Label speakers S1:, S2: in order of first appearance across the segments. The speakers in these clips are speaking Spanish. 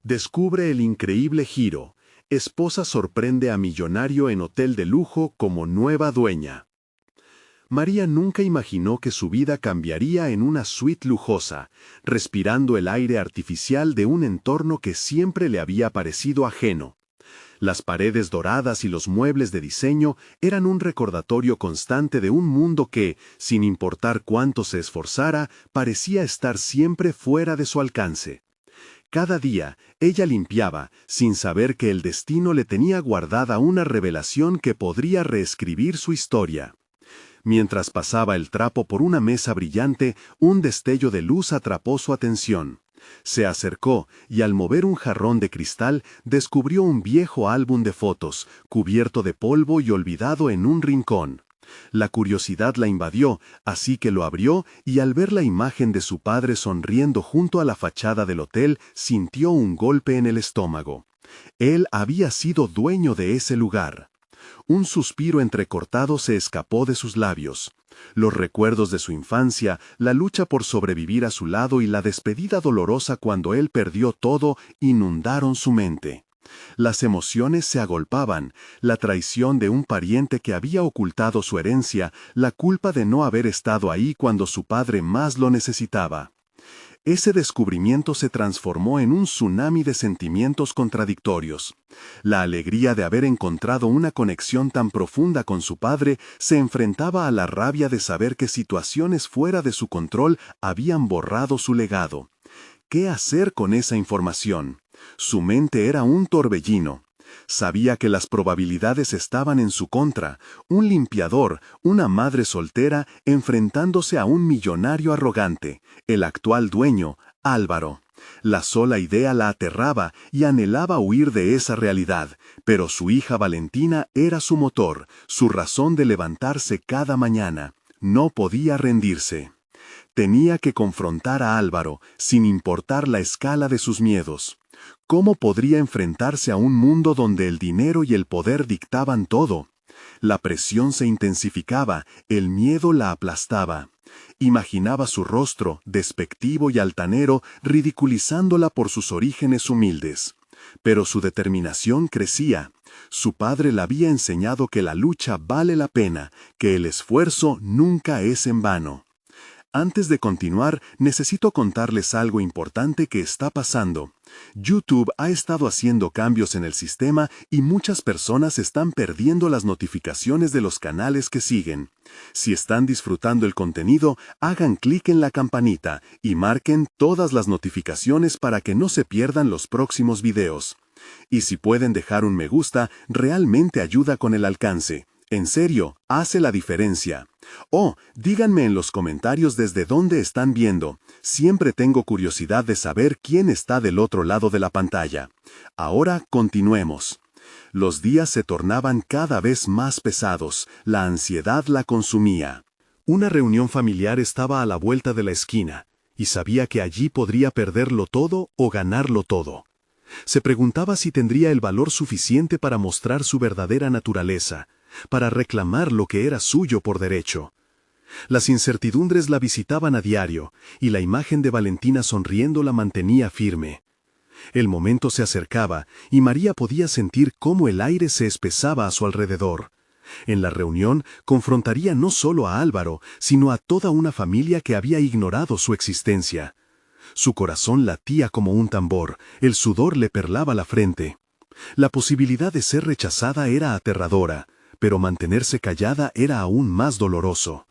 S1: Descubre el increíble giro. Esposa sorprende a millonario en hotel de lujo como nueva dueña. María nunca imaginó que su vida cambiaría en una suite lujosa, respirando el aire artificial de un entorno que siempre le había parecido ajeno. Las paredes doradas y los muebles de diseño eran un recordatorio constante de un mundo que, sin importar cuánto se esforzara, parecía estar siempre fuera de su alcance. Cada día, ella limpiaba, sin saber que el destino le tenía guardada una revelación que podría reescribir su historia. Mientras pasaba el trapo por una mesa brillante, un destello de luz atrapó su atención. Se acercó y al mover un jarrón de cristal, descubrió un viejo álbum de fotos, cubierto de polvo y olvidado en un rincón. La curiosidad la invadió, así que lo abrió y al ver la imagen de su padre sonriendo junto a la fachada del hotel, sintió un golpe en el estómago. Él había sido dueño de ese lugar. Un suspiro entrecortado se escapó de sus labios. Los recuerdos de su infancia, la lucha por sobrevivir a su lado y la despedida dolorosa cuando él perdió todo, inundaron su mente. Las emociones se agolpaban, la traición de un pariente que había ocultado su herencia, la culpa de no haber estado ahí cuando su padre más lo necesitaba. Ese descubrimiento se transformó en un tsunami de sentimientos contradictorios. La alegría de haber encontrado una conexión tan profunda con su padre se enfrentaba a la rabia de saber que situaciones fuera de su control habían borrado su legado. ¿Qué hacer con esa información? Su mente era un torbellino. Sabía que las probabilidades estaban en su contra, un limpiador, una madre soltera enfrentándose a un millonario arrogante, el actual dueño, Álvaro. La sola idea la aterraba y anhelaba huir de esa realidad, pero su hija Valentina era su motor, su razón de levantarse cada mañana. No podía rendirse. Tenía que confrontar a Álvaro, sin importar la escala de sus miedos. ¿Cómo podría enfrentarse a un mundo donde el dinero y el poder dictaban todo? La presión se intensificaba, el miedo la aplastaba. Imaginaba su rostro, despectivo y altanero, ridiculizándola por sus orígenes humildes. Pero su determinación crecía. Su padre le había enseñado que la lucha vale la pena, que el esfuerzo nunca es en vano. Antes de continuar, necesito contarles algo importante que está pasando. YouTube ha estado haciendo cambios en el sistema y muchas personas están perdiendo las notificaciones de los canales que siguen. Si están disfrutando el contenido, hagan clic en la campanita y marquen todas las notificaciones para que no se pierdan los próximos videos. Y si pueden dejar un me gusta, realmente ayuda con el alcance. En serio, hace la diferencia. Oh, díganme en los comentarios desde dónde están viendo. Siempre tengo curiosidad de saber quién está del otro lado de la pantalla. Ahora continuemos. Los días se tornaban cada vez más pesados, la ansiedad la consumía. Una reunión familiar estaba a la vuelta de la esquina, y sabía que allí podría perderlo todo o ganarlo todo. Se preguntaba si tendría el valor suficiente para mostrar su verdadera naturaleza, para reclamar lo que era suyo por derecho. Las incertidumbres la visitaban a diario, y la imagen de Valentina sonriendo la mantenía firme. El momento se acercaba, y María podía sentir cómo el aire se espesaba a su alrededor. En la reunión confrontaría no solo a Álvaro, sino a toda una familia que había ignorado su existencia. Su corazón latía como un tambor, el sudor le perlaba la frente. La posibilidad de ser rechazada era aterradora, pero mantenerse callada era aún más doloroso.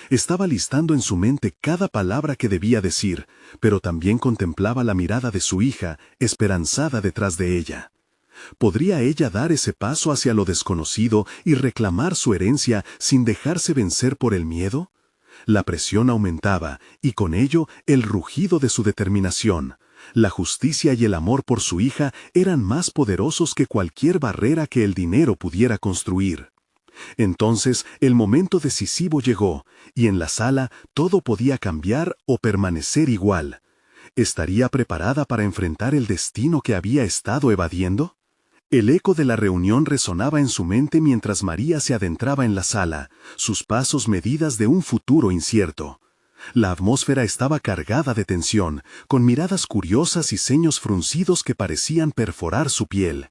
S1: Estaba listando en su mente cada palabra que debía decir, pero también contemplaba la mirada de su hija, esperanzada detrás de ella. ¿Podría ella dar ese paso hacia lo desconocido y reclamar su herencia sin dejarse vencer por el miedo? La presión aumentaba, y con ello el rugido de su determinación. La justicia y el amor por su hija eran más poderosos que cualquier barrera que el dinero pudiera construir. Entonces el momento decisivo llegó, y en la sala todo podía cambiar o permanecer igual. ¿Estaría preparada para enfrentar el destino que había estado evadiendo? El eco de la reunión resonaba en su mente mientras María se adentraba en la sala, sus pasos medidas de un futuro incierto. La atmósfera estaba cargada de tensión, con miradas curiosas y ceños fruncidos que parecían perforar su piel.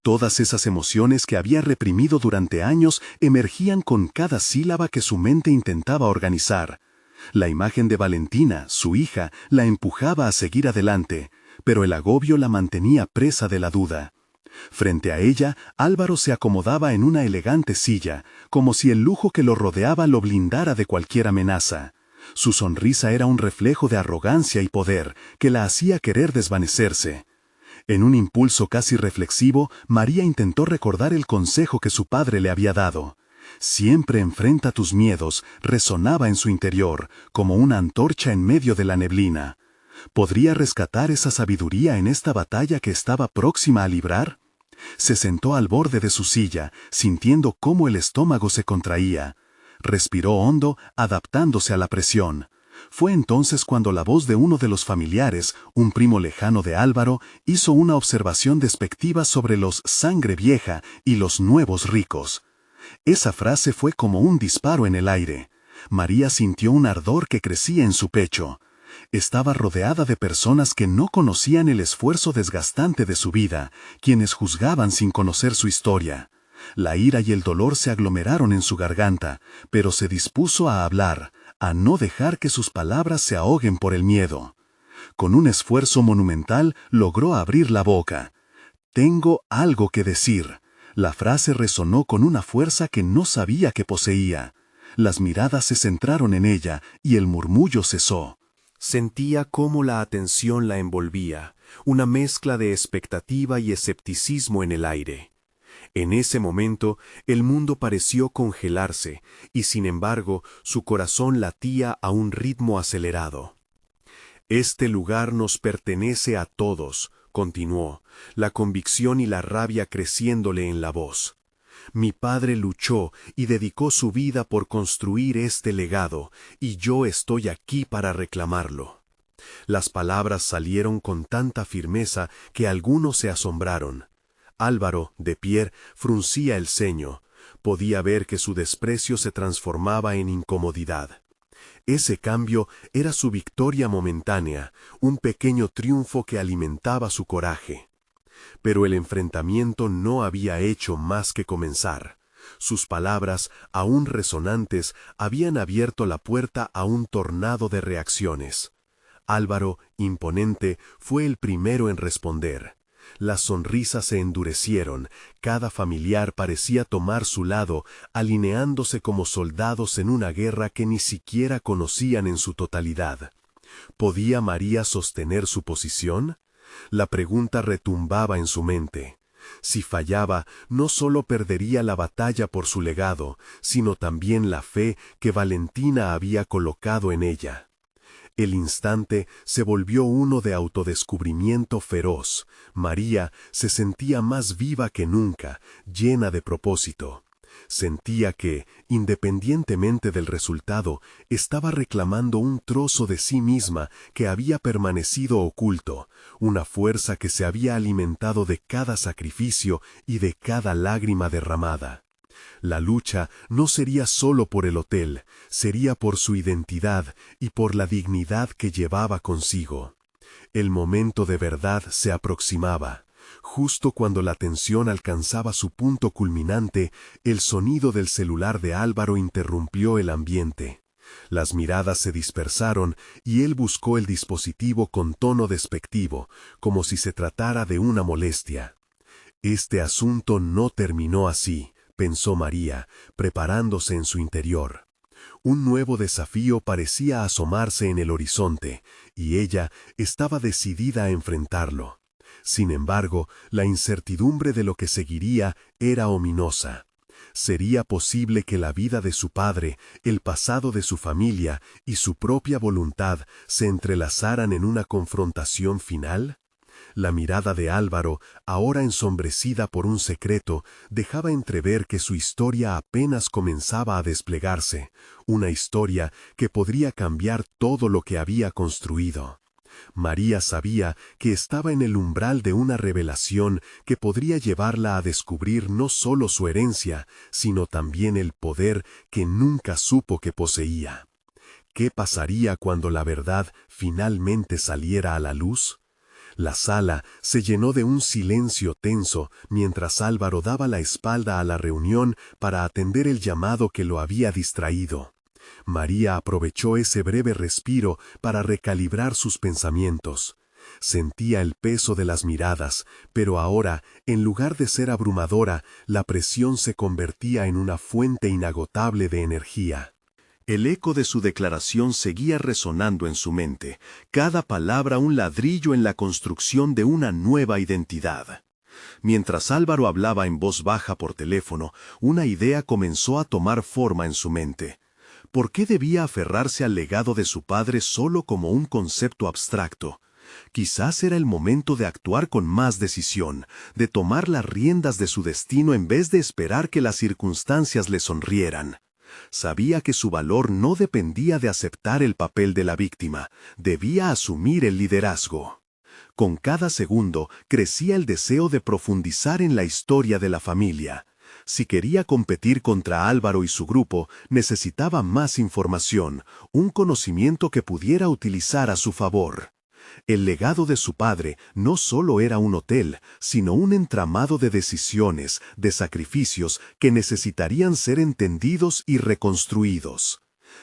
S1: Todas esas emociones que había reprimido durante años emergían con cada sílaba que su mente intentaba organizar. La imagen de Valentina, su hija, la empujaba a seguir adelante, pero el agobio la mantenía presa de la duda. Frente a ella, Álvaro se acomodaba en una elegante silla, como si el lujo que lo rodeaba lo blindara de cualquier amenaza. Su sonrisa era un reflejo de arrogancia y poder que la hacía querer desvanecerse. En un impulso casi reflexivo, María intentó recordar el consejo que su padre le había dado. Siempre enfrenta tus miedos, resonaba en su interior, como una antorcha en medio de la neblina. ¿Podría rescatar esa sabiduría en esta batalla que estaba próxima a librar? Se sentó al borde de su silla, sintiendo cómo el estómago se contraía. Respiró hondo, adaptándose a la presión. Fue entonces cuando la voz de uno de los familiares, un primo lejano de Álvaro, hizo una observación despectiva sobre los sangre vieja y los nuevos ricos. Esa frase fue como un disparo en el aire. María sintió un ardor que crecía en su pecho. Estaba rodeada de personas que no conocían el esfuerzo desgastante de su vida, quienes juzgaban sin conocer su historia. La ira y el dolor se aglomeraron en su garganta, pero se dispuso a hablar, a no dejar que sus palabras se ahoguen por el miedo. Con un esfuerzo monumental logró abrir la boca. «Tengo algo que decir». La frase resonó con una fuerza que no sabía que poseía. Las miradas se centraron en ella y el murmullo cesó.
S2: Sentía cómo la atención la envolvía, una mezcla de expectativa y escepticismo en el aire. En ese momento, el mundo pareció congelarse, y sin embargo, su corazón latía a un ritmo acelerado. «Este lugar nos pertenece a todos», continuó, la convicción y la rabia creciéndole en la voz. «Mi padre luchó y dedicó su vida por construir este legado, y yo estoy aquí para reclamarlo». Las palabras salieron con tanta firmeza que algunos se asombraron. Álvaro, de pie, fruncía el ceño. Podía ver que su desprecio se transformaba en incomodidad. Ese cambio era su victoria momentánea, un pequeño triunfo que alimentaba su coraje. Pero el enfrentamiento no había hecho más que comenzar. Sus palabras, aún resonantes, habían abierto la puerta a un tornado de reacciones. Álvaro, imponente, fue el primero en responder. Las sonrisas se endurecieron, cada familiar parecía tomar su lado, alineándose como soldados en una guerra que ni siquiera conocían en su totalidad. ¿Podía María sostener su posición? La pregunta retumbaba en su mente. Si fallaba, no solo perdería la batalla por su legado, sino también la fe que Valentina había colocado en ella. El instante se volvió uno de autodescubrimiento feroz. María se sentía más viva que nunca, llena de propósito. Sentía que, independientemente del resultado, estaba reclamando un trozo de sí misma que había permanecido oculto, una fuerza que se había alimentado de cada sacrificio y de cada lágrima derramada. La lucha no sería solo por el hotel, sería por su identidad y por la dignidad que llevaba consigo. El momento de verdad se aproximaba. Justo cuando la tensión alcanzaba su punto culminante, el sonido del celular de Álvaro interrumpió el ambiente. Las miradas se dispersaron y él buscó el dispositivo con tono despectivo, como si se tratara de una molestia. Este asunto no terminó así, pensó María, preparándose en su interior. Un nuevo desafío parecía asomarse en el horizonte, y ella estaba decidida a enfrentarlo. Sin embargo, la incertidumbre de lo que seguiría era ominosa. ¿Sería posible que la vida de su padre, el pasado de su familia y su propia voluntad se entrelazaran en una confrontación final? La mirada de Álvaro, ahora ensombrecida por un secreto, dejaba entrever que su historia apenas comenzaba a desplegarse, una historia que podría cambiar todo lo que había construido. María sabía que estaba en el umbral de una revelación que podría llevarla a descubrir no solo su herencia, sino también el poder que nunca supo que poseía. ¿Qué pasaría cuando la verdad finalmente saliera a la luz? La sala se llenó de un silencio tenso mientras Álvaro daba la espalda a la reunión para atender el llamado que lo había distraído. María aprovechó ese breve respiro para recalibrar sus pensamientos. Sentía el peso de las miradas, pero ahora, en lugar de ser abrumadora, la presión se convertía en una fuente inagotable de energía. El eco de su declaración seguía resonando en su mente, cada palabra un ladrillo en la construcción de una nueva identidad. Mientras Álvaro hablaba en voz baja por teléfono, una idea comenzó a tomar forma en su mente. ¿Por qué debía aferrarse al legado de su padre solo como un concepto abstracto? Quizás era el momento de actuar con más decisión, de tomar las riendas de su destino en vez de esperar que las circunstancias le sonrieran. Sabía que su valor no dependía de aceptar el papel de la víctima, debía asumir el liderazgo. Con cada segundo crecía el deseo de profundizar en la historia de la familia. Si quería competir contra Álvaro y su grupo, necesitaba más información, un conocimiento que pudiera utilizar a su favor. El legado de su padre no solo era un hotel, sino un entramado de decisiones, de sacrificios que necesitarían ser entendidos y reconstruidos.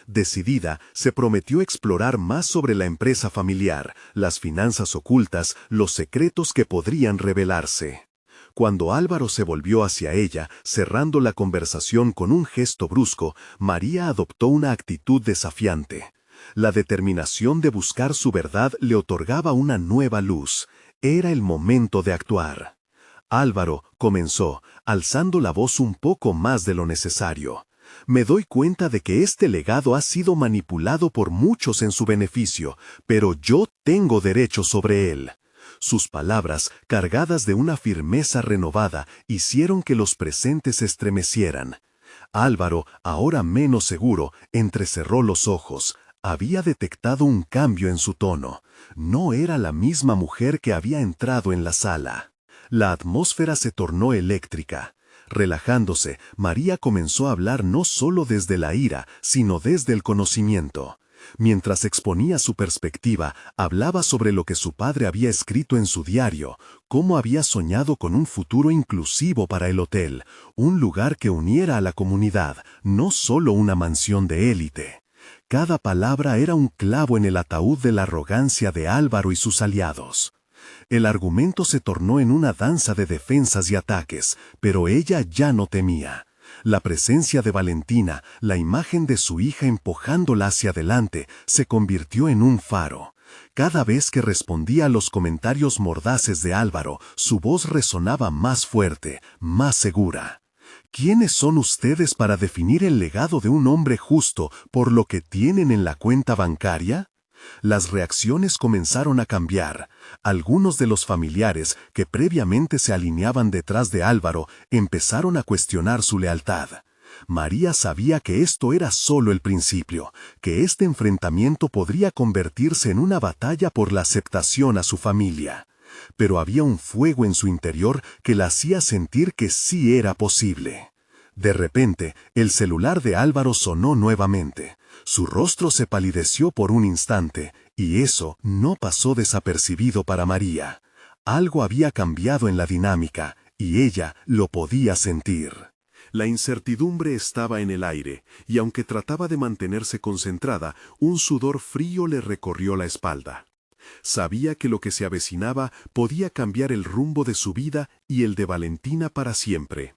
S2: Decidida, se prometió explorar más sobre la empresa familiar, las finanzas ocultas, los secretos que podrían revelarse. Cuando Álvaro se volvió hacia ella, cerrando la conversación con un gesto brusco, María adoptó una actitud desafiante. La determinación de buscar su verdad le otorgaba una nueva luz. Era el momento de actuar. Álvaro comenzó, alzando la voz un poco más de lo necesario. Me doy cuenta de que este legado ha sido manipulado por muchos en su beneficio, pero yo tengo derecho sobre él. Sus palabras, cargadas de una firmeza renovada, hicieron que los presentes se estremecieran. Álvaro, ahora menos seguro, entrecerró los ojos. Había detectado un cambio en su tono. No era la misma mujer que había entrado en la sala. La atmósfera se tornó eléctrica. Relajándose, María comenzó a hablar no solo desde la ira, sino desde el conocimiento. Mientras exponía su perspectiva, hablaba sobre lo que su padre había escrito en su diario, cómo había soñado con un futuro inclusivo para el hotel, un lugar que uniera a la comunidad, no solo una mansión de élite. Cada palabra era un clavo en el ataúd de la arrogancia de Álvaro y sus aliados. El argumento se tornó en una danza de defensas y ataques, pero ella ya no temía. La presencia de Valentina, la imagen de su hija empujándola hacia adelante, se convirtió en un faro. Cada vez que respondía a los comentarios mordaces de Álvaro, su voz resonaba más fuerte, más segura. ¿Quiénes son ustedes para definir el legado de un hombre justo por lo que tienen en la cuenta bancaria? Las reacciones comenzaron a cambiar. Algunos de los familiares que previamente se alineaban detrás de Álvaro empezaron a cuestionar su lealtad. María sabía que esto era solo el principio, que este enfrentamiento podría convertirse en una batalla por la aceptación a su familia. Pero había un fuego en su interior que la hacía sentir que sí era posible. De repente, el celular de Álvaro sonó nuevamente. Su rostro se palideció por un instante, y eso no pasó desapercibido para María. Algo había cambiado en la dinámica, y ella lo podía sentir. La incertidumbre estaba en el aire, y aunque trataba de mantenerse concentrada, un sudor frío le recorrió la espalda. Sabía que lo que se avecinaba podía cambiar el rumbo de su vida y el de Valentina para siempre.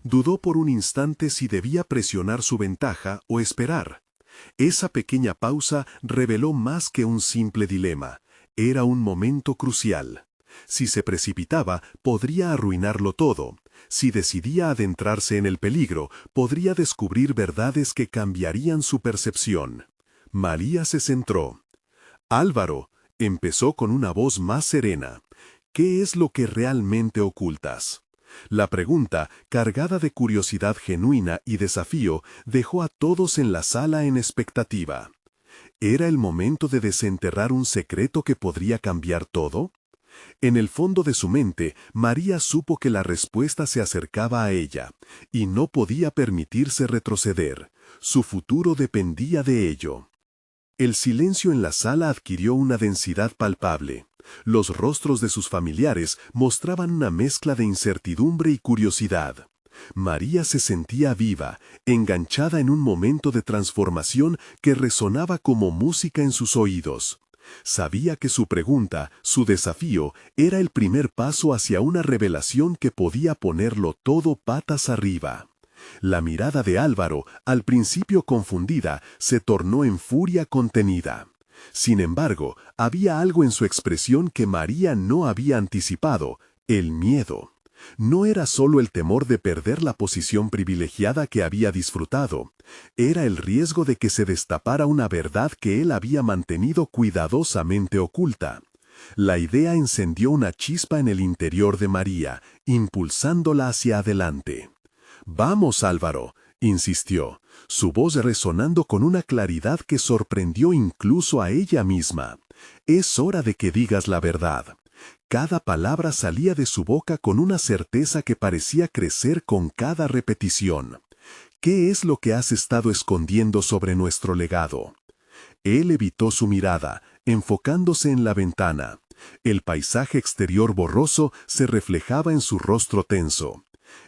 S2: Dudó por un instante si debía presionar su ventaja o esperar. Esa pequeña pausa reveló más que un simple dilema. Era un momento crucial. Si se precipitaba, podría arruinarlo todo. Si decidía adentrarse en el peligro, podría descubrir verdades que cambiarían su percepción. María se centró. Álvaro, empezó con una voz más serena. ¿Qué es lo que realmente ocultas? La pregunta, cargada de curiosidad genuina y desafío, dejó a todos en la sala en expectativa. ¿Era el momento de desenterrar un secreto que podría cambiar todo? En el fondo de su mente, María supo que la respuesta se acercaba a ella, y no podía permitirse retroceder. Su futuro dependía de ello. El silencio en la sala adquirió una densidad palpable. Los rostros de sus familiares mostraban una mezcla de incertidumbre y curiosidad. María se sentía viva, enganchada en un momento de transformación que resonaba como música en sus oídos. Sabía que su pregunta, su desafío, era el primer paso hacia una revelación que podía ponerlo todo patas arriba. La mirada de Álvaro, al principio confundida, se tornó en furia contenida. Sin embargo, había algo en su expresión que María no había anticipado: el miedo. No era solo el temor de perder la posición privilegiada que había disfrutado, era el riesgo de que se destapara una verdad que él había mantenido cuidadosamente oculta. La idea encendió una chispa en el interior de María, impulsándola hacia adelante. «Vamos, Álvaro», insistió, su voz resonando con una claridad que sorprendió incluso a ella misma. «Es hora de que digas la verdad». Cada palabra salía de su boca con una certeza que parecía crecer con cada repetición. «¿Qué es lo que has estado escondiendo sobre nuestro legado?». Él evitó su mirada, enfocándose en la ventana. El paisaje exterior borroso se reflejaba en su rostro tenso.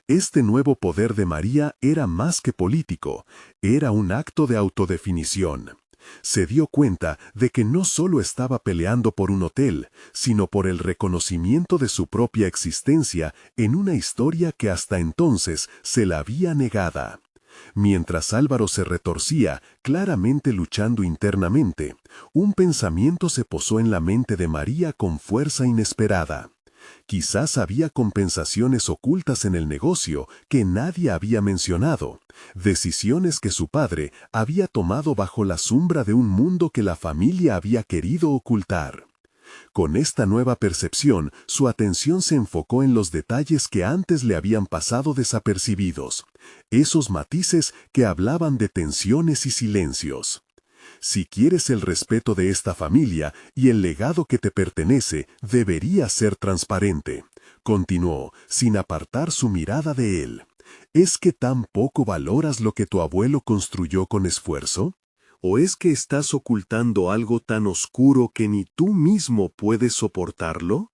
S2: Este nuevo poder de María era más que político, era un acto de autodefinición. Se dio cuenta de que no solo estaba peleando por un hotel, sino por el reconocimiento de su propia existencia en una historia que hasta entonces se la había negada. Mientras Álvaro se retorcía, claramente luchando internamente, un pensamiento se posó en la mente de María con fuerza inesperada. Quizás había compensaciones ocultas en el negocio que nadie había mencionado, decisiones que su padre había tomado bajo la sombra de un mundo que la familia había querido ocultar. Con esta nueva percepción, su atención se enfocó en los detalles que antes le habían pasado desapercibidos, esos matices que hablaban de tensiones y silencios. «Si quieres el respeto de esta familia y el legado que te pertenece, deberías ser transparente», continuó, sin apartar su mirada de él. «¿Es que tan poco valoras lo que tu abuelo construyó con esfuerzo? ¿O es que estás ocultando algo tan oscuro que ni tú mismo puedes soportarlo?».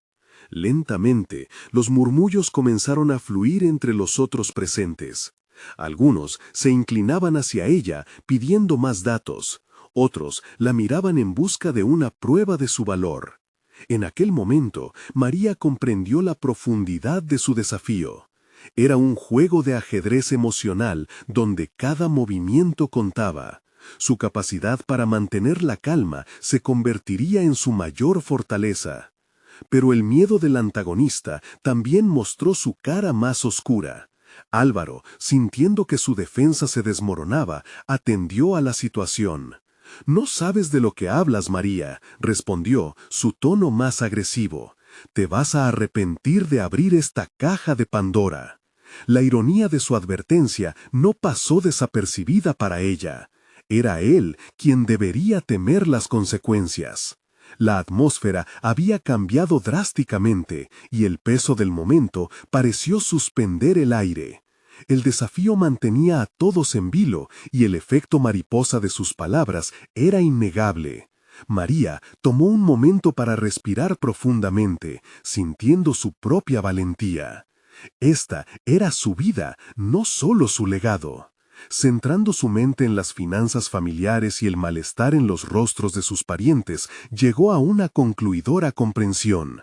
S2: Lentamente, los murmullos comenzaron a fluir entre los otros presentes. Algunos se inclinaban hacia ella, pidiendo más datos. Otros la miraban en busca de una prueba de su valor. En aquel momento, María comprendió la profundidad de su desafío. Era un juego de ajedrez emocional donde cada movimiento contaba. Su capacidad para mantener la calma se convertiría en su mayor fortaleza. Pero el miedo del antagonista también mostró su cara más oscura. Álvaro, sintiendo que su defensa se desmoronaba, atendió a la situación. «No sabes de lo que hablas, María», respondió, su tono más agresivo. «Te vas a arrepentir de abrir esta caja de Pandora». La ironía de su advertencia no pasó desapercibida para ella. Era él quien debería temer las consecuencias. La atmósfera había cambiado drásticamente y el peso del momento pareció suspender el aire. El desafío mantenía a todos en vilo y el efecto mariposa de sus palabras era innegable. María tomó un momento para respirar profundamente, sintiendo su propia valentía. Esta era su vida, no solo su legado. Centrando su mente en las finanzas familiares y el malestar en los rostros de sus parientes, llegó a una concluidora comprensión.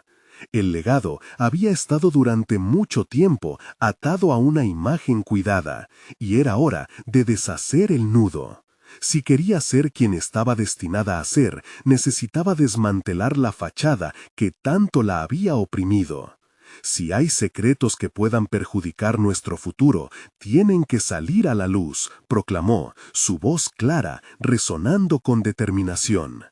S2: El legado había estado durante mucho tiempo atado a una imagen cuidada, y era hora de deshacer el nudo. Si quería ser quien estaba destinada a ser, necesitaba desmantelar la fachada que tanto la había oprimido. Si hay secretos que puedan perjudicar nuestro futuro, tienen que salir a la luz, proclamó, su voz clara, resonando con determinación.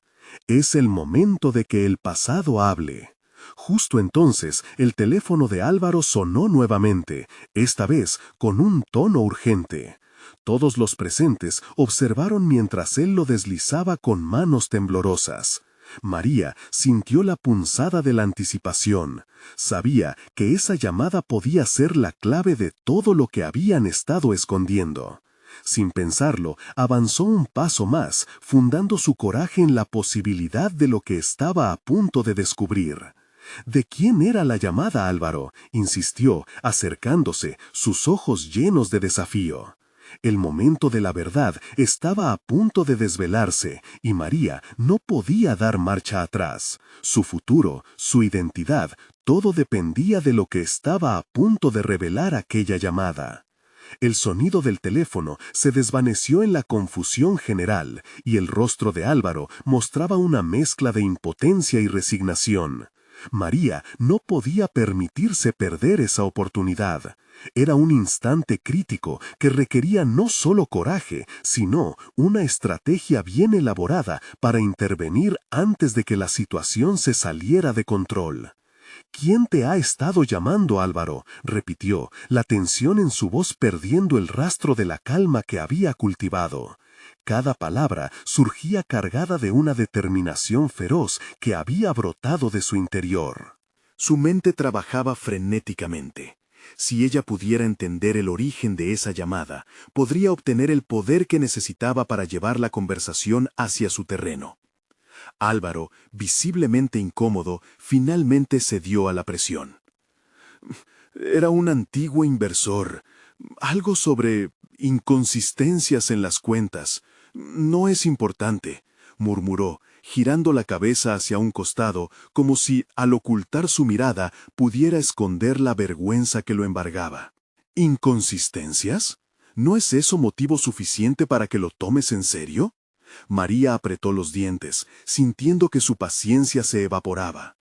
S2: Es el momento de que el pasado hable. Justo entonces, el teléfono de Álvaro sonó nuevamente, esta vez con un tono urgente. Todos los presentes observaron mientras él lo deslizaba con manos temblorosas. María sintió la punzada de la anticipación. Sabía que esa llamada podía ser la clave de todo lo que habían estado escondiendo. Sin pensarlo, avanzó un paso más, fundando su coraje en la posibilidad de lo que estaba a punto de descubrir. ¿De quién era la llamada, Álvaro?, insistió, acercándose, sus ojos llenos de desafío. El momento de la verdad estaba a punto de desvelarse, y María no podía dar marcha atrás. Su futuro, su identidad, todo dependía de lo que estaba a punto de revelar aquella llamada. El sonido del teléfono se desvaneció en la confusión general, y el rostro de Álvaro mostraba una mezcla de impotencia y resignación. María no podía permitirse perder esa oportunidad. Era un instante crítico que requería no solo coraje, sino una estrategia bien elaborada para intervenir antes de que la situación se saliera de control. «¿Quién te ha estado llamando, Álvaro?», repitió, la tensión en su voz perdiendo el rastro de la calma que había cultivado. Cada palabra surgía cargada de una determinación feroz que había brotado de su interior. Su mente trabajaba frenéticamente. Si ella pudiera entender el origen de esa llamada, podría obtener el poder que necesitaba para llevar la conversación hacia su terreno. Álvaro, visiblemente incómodo, finalmente cedió a la presión. Era un antiguo inversor. Algo sobre inconsistencias en las cuentas. No es importante, murmuró, girando la cabeza hacia un costado, como si, al ocultar su mirada, pudiera esconder la vergüenza que lo embargaba. ¿Inconsistencias? ¿No es eso motivo suficiente para que lo tomes en serio? María apretó los dientes, sintiendo que su paciencia se evaporaba.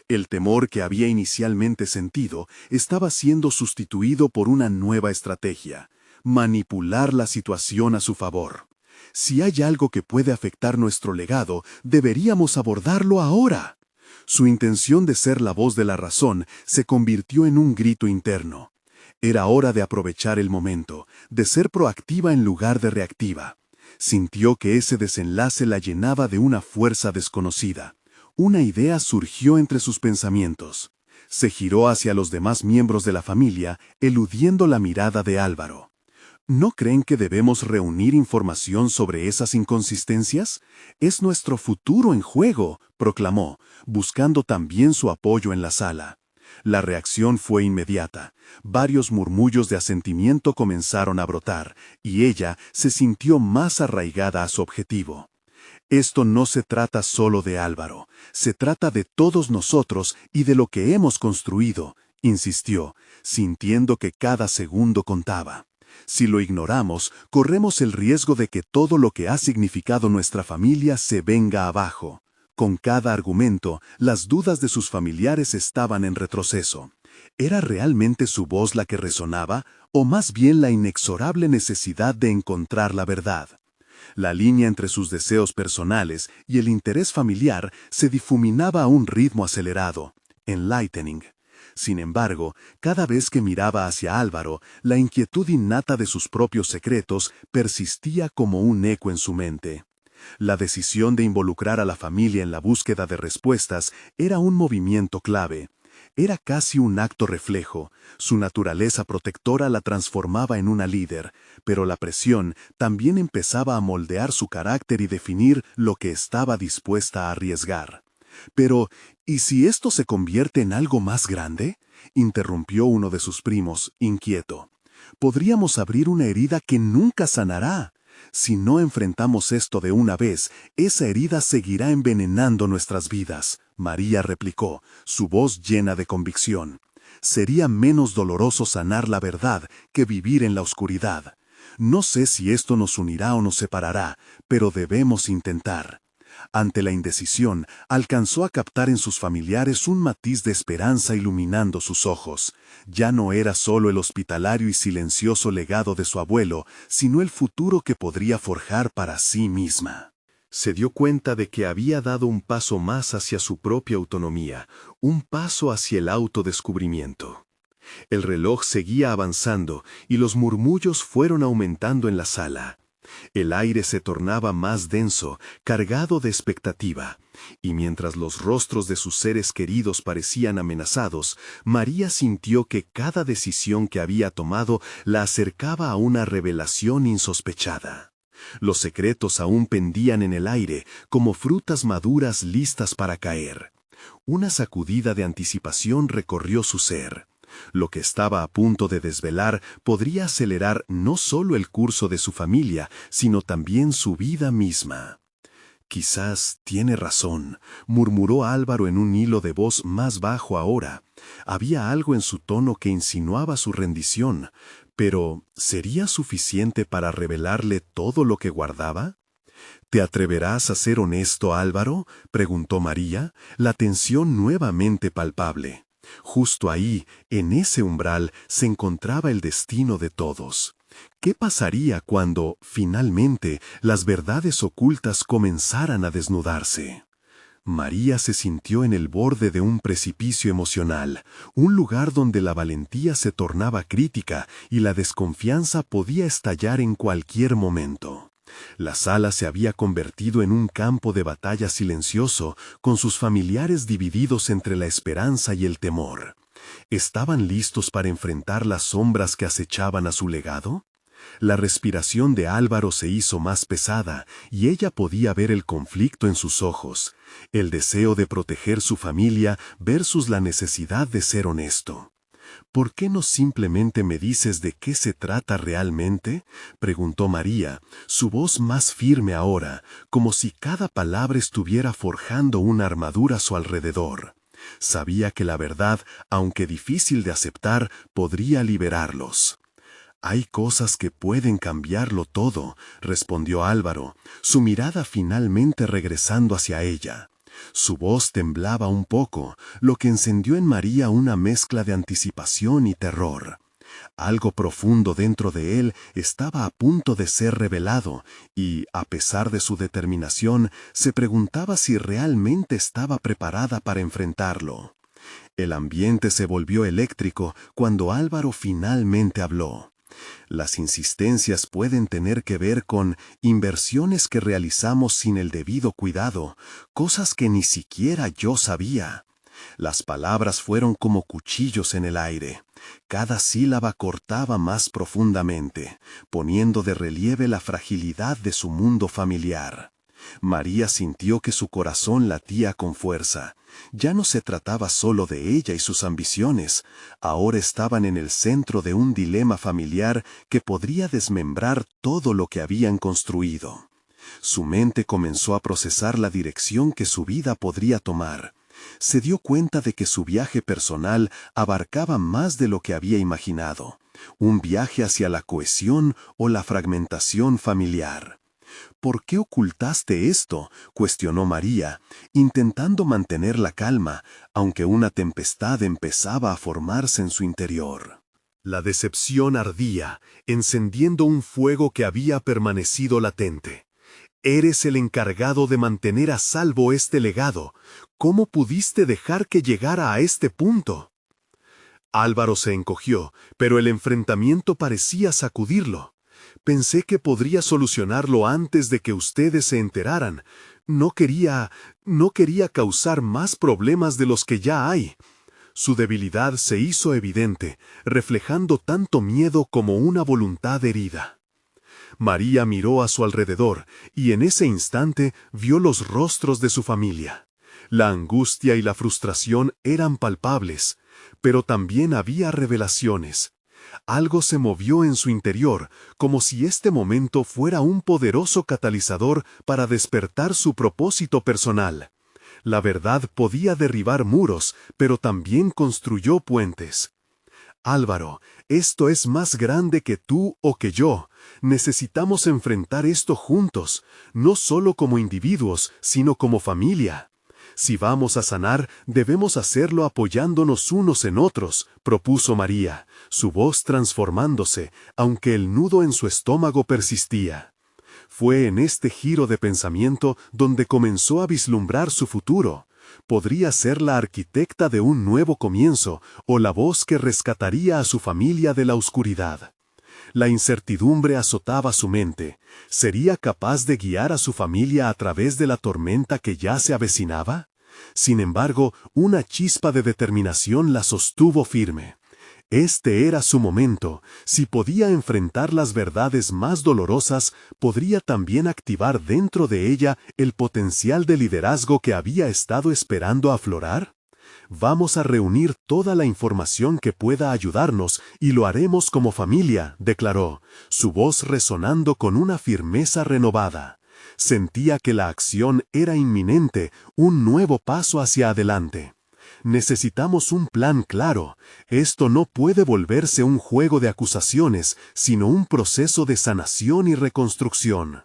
S2: El temor que había inicialmente sentido estaba siendo sustituido por una nueva estrategia: manipular la situación a su favor. Si hay algo que puede afectar nuestro legado, deberíamos abordarlo ahora. Su intención de ser la voz de la razón se convirtió en un grito interno. Era hora de aprovechar el momento, de ser proactiva en lugar de reactiva. Sintió que ese desenlace la llenaba de una fuerza desconocida. Una idea surgió entre sus pensamientos. Se giró hacia los demás miembros de la familia, eludiendo la mirada de Álvaro. ¿No creen que debemos reunir información sobre esas inconsistencias? Es nuestro futuro en juego, proclamó, buscando también su apoyo en la sala. La reacción fue inmediata. Varios murmullos de asentimiento comenzaron a brotar, y ella se sintió más arraigada a su objetivo. Esto no se trata solo de Álvaro, se trata de todos nosotros y de lo que hemos construido, insistió, sintiendo que cada segundo contaba. Si lo ignoramos, corremos el riesgo de que todo lo que ha significado nuestra familia se venga abajo. Con cada argumento, las dudas de sus familiares estaban en retroceso. ¿Era realmente su voz la que resonaba, o más bien la inexorable necesidad de encontrar la verdad? La línea entre sus deseos personales y el interés familiar se difuminaba a un ritmo acelerado, enlightening. Sin embargo, cada vez que miraba hacia Álvaro, la inquietud innata de sus propios secretos persistía como un eco en su mente. La decisión de involucrar a la familia en la búsqueda de respuestas era un movimiento clave. Era casi un acto reflejo. Su naturaleza protectora la transformaba en una líder, pero la presión también empezaba a moldear su carácter y definir lo que estaba dispuesta a arriesgar. Pero, ¿y si esto se convierte en algo más grande?, interrumpió uno de sus primos, inquieto. Podríamos abrir una herida que nunca sanará. Si no enfrentamos esto de una vez, esa herida seguirá envenenando nuestras vidas, María replicó, su voz llena de convicción. Sería menos doloroso sanar la verdad que vivir en la oscuridad. No sé si esto nos unirá o nos separará, pero debemos intentar. Ante la indecisión, alcanzó a captar en sus familiares un matiz de esperanza iluminando sus ojos. Ya no era solo el hospitalario y silencioso legado de su abuelo, sino el futuro que podría forjar para sí misma. Se dio cuenta de que había dado un paso más hacia su propia autonomía, un paso hacia el autodescubrimiento. El reloj seguía avanzando y los murmullos fueron aumentando en la sala. El aire se tornaba más denso, cargado de expectativa, y mientras los rostros de sus seres queridos parecían amenazados, María sintió que cada decisión que había tomado la acercaba a una revelación insospechada. Los secretos aún pendían en el aire, como frutas maduras listas para caer. Una sacudida de anticipación recorrió su ser. Lo que estaba a punto de desvelar podría acelerar no solo el curso de su familia, sino también su vida misma. «Quizás tiene razón», murmuró Álvaro en un hilo de voz más bajo ahora. Había algo en su tono que insinuaba su rendición, pero ¿sería suficiente para revelarle todo lo que guardaba? «¿Te atreverás a ser honesto, Álvaro?», preguntó María, la tensión nuevamente palpable. Justo ahí, en ese umbral, se encontraba el destino de todos. ¿Qué pasaría cuando, finalmente, las verdades ocultas comenzaran a desnudarse? María se sintió en el borde de un precipicio emocional, un lugar donde la valentía se tornaba crítica y la desconfianza podía estallar en cualquier momento. La sala se había convertido en un campo de batalla silencioso, con sus familiares divididos entre la esperanza y el temor. ¿Estaban listos para enfrentar las sombras que acechaban a su legado? La respiración de Álvaro se hizo más pesada, y ella podía ver el conflicto en sus ojos, el deseo de proteger su familia versus la necesidad de ser honesto. «¿Por qué no simplemente me dices de qué se trata realmente?», preguntó María, su voz más firme ahora, como si cada palabra estuviera forjando una armadura a su alrededor. Sabía que la verdad, aunque difícil de aceptar, podría liberarlos. «Hay cosas que pueden cambiarlo todo», respondió Álvaro, su mirada finalmente regresando hacia ella. Su voz temblaba un poco, lo que encendió en María una mezcla de anticipación y terror. Algo profundo dentro de él estaba a punto de ser revelado y, a pesar de su determinación, se preguntaba si realmente estaba preparada para enfrentarlo. El ambiente se volvió eléctrico cuando Álvaro finalmente habló. «Las insistencias pueden tener que ver con inversiones que realizamos sin el debido cuidado, cosas que ni siquiera yo sabía». Las palabras fueron como cuchillos en el aire. Cada sílaba cortaba más profundamente, poniendo de relieve la fragilidad de su mundo familiar. María sintió que su corazón latía con fuerza. Ya no se trataba solo de ella y sus ambiciones, ahora estaban en el centro de un dilema familiar que podría desmembrar todo lo que habían construido. Su mente comenzó a procesar la dirección que su vida podría tomar. Se dio cuenta de que su viaje personal abarcaba más de lo que había imaginado, un viaje hacia la cohesión o la fragmentación familiar. «¿Por qué ocultaste esto?», cuestionó María, intentando mantener la calma, aunque una tempestad empezaba a formarse en su interior. La decepción ardía, encendiendo un fuego que había permanecido latente. «Eres el encargado de mantener a salvo este legado. ¿Cómo pudiste dejar que llegara a este punto?». Álvaro se encogió, pero el enfrentamiento parecía sacudirlo. «Pensé que podría solucionarlo antes de que ustedes se enteraran. No quería causar más problemas de los que ya hay». Su debilidad se hizo evidente, reflejando tanto miedo como una voluntad herida. María miró a su alrededor, y en ese instante vio los rostros de su familia. La angustia y la frustración eran palpables, pero también había revelaciones. Algo se movió en su interior, como si este momento fuera un poderoso catalizador para despertar su propósito personal. La verdad podía derribar muros, pero también construyó puentes. «Álvaro, esto es más grande que tú o que yo. Necesitamos enfrentar esto juntos, no solo como individuos, sino como familia. Si vamos a sanar, debemos hacerlo apoyándonos unos en otros», propuso María, su voz transformándose, aunque el nudo en su estómago persistía. Fue en este giro de pensamiento donde comenzó a vislumbrar su futuro. Podría ser la arquitecta de un nuevo comienzo o la voz que rescataría a su familia de la oscuridad. La incertidumbre azotaba su mente. ¿Sería capaz de guiar a su familia a través de la tormenta que ya se avecinaba? Sin embargo, una chispa de determinación la sostuvo firme. Este era su momento. Si podía enfrentar las verdades más dolorosas, podría también activar dentro de ella el potencial de liderazgo que había estado esperando aflorar. Vamos a reunir toda la información que pueda ayudarnos y lo haremos como familia, declaró, su voz resonando con una firmeza renovada. Sentía que la acción era inminente, un nuevo paso hacia adelante. Necesitamos un plan claro. Esto no puede volverse un juego de acusaciones, sino un proceso de sanación y reconstrucción.